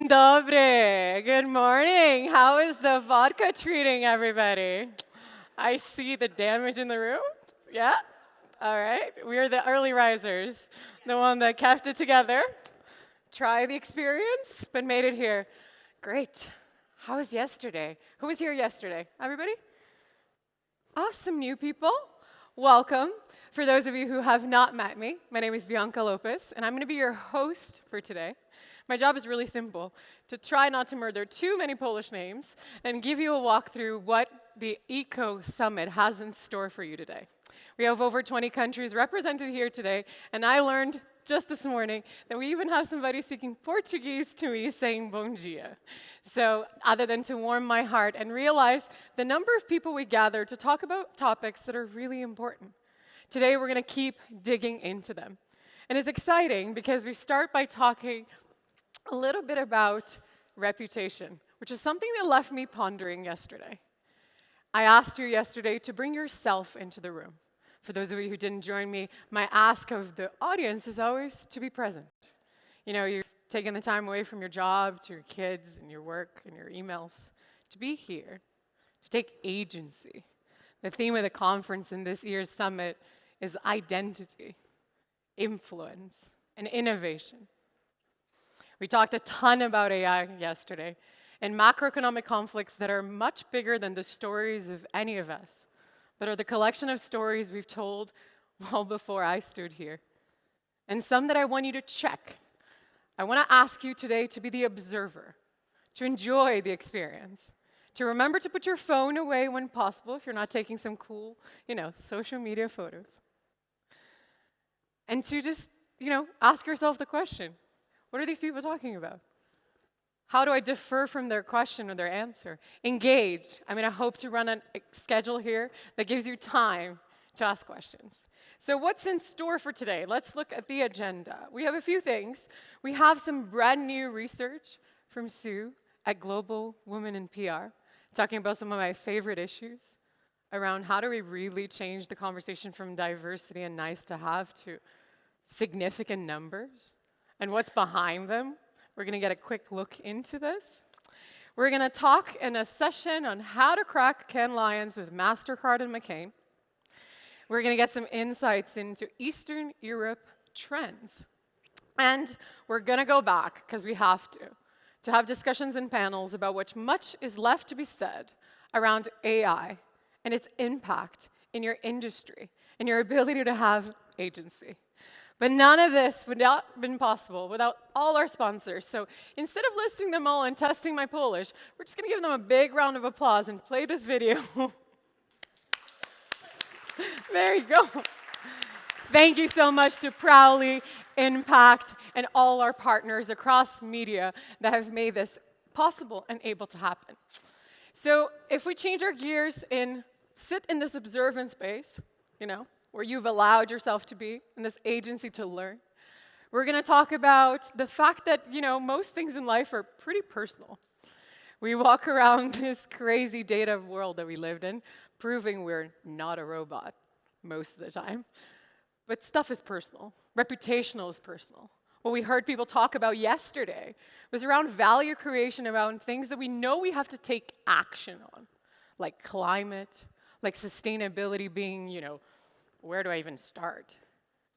dobry. Good morning. How is the vodka treating everybody? I see the damage in the room. Yeah? All right. We are the early risers, the one that kept it together. Try the experience, but made it here. Great. How was yesterday? Who was here yesterday? Everybody? Awesome new people. Welcome. For those of you who have not met me, my name is Bianca Lopes, and I'm going to be your host for today. My job is really simple, to try not to murder too many Polish names and give you a walkthrough what the Eco Summit has in store for you today. We have over 20 countries represented here today, and I learned just this morning that we even have somebody speaking Portuguese to me saying bom dia. So other than to warm my heart and realize the number of people we gather to talk about topics that are really important. Today we're going to keep digging into them. And it's exciting because we start by talking a little bit about reputation, which is something that left me pondering yesterday. I asked you yesterday to bring yourself into the room. For those of you who didn't join me, my ask of the audience is always to be present. You know, you've taken the time away from your job, to your kids, and your work, and your emails, to be here, to take agency. The theme of the conference in this year's summit is identity, influence, and innovation. We talked a ton about AI yesterday and macroeconomic conflicts that are much bigger than the stories of any of us, but are the collection of stories we've told well before I stood here, and some that I want you to check. I want to ask you today to be the observer, to enjoy the experience, to remember to put your phone away when possible if you're not taking some cool, social media photos, and to just, ask yourself the question, what are these people talking about? How do I defer from their question or their answer? Engage. I hope to run a schedule here that gives you time to ask questions. So what's in store for today? Let's look at the agenda. We have a few things. We have some brand new research from Sue at Global Women in PR, talking about some of my favorite issues around how do we really change the conversation from diversity and nice to have to significant numbers and what's behind them. We're going to get a quick look into this. We're going to talk in a session on how to crack Cannes Lions with MasterCard and McCain. We're going to get some insights into Eastern Europe trends. And we're going to go back, because we have to have discussions and panels about what much is left to be said around AI and its impact in your industry and your ability to have agency. But none of this would not have been possible without all our sponsors. So instead of listing them all and testing my Polish, we're just going to give them a big round of applause and play this video. There you go. Thank you so much to Prowly, Impact, and all our partners across media that have made this possible and able to happen. So if we change our gears and sit in this observant space, where you've allowed yourself to be, in this agency to learn. We're going to talk about the fact that, most things in life are pretty personal. We walk around this crazy data world that we lived in, proving we're not a robot most of the time. But stuff is personal. Reputational is personal. What we heard people talk about yesterday was around value creation, around things that we know we have to take action on, like climate, like sustainability being, where do I even start?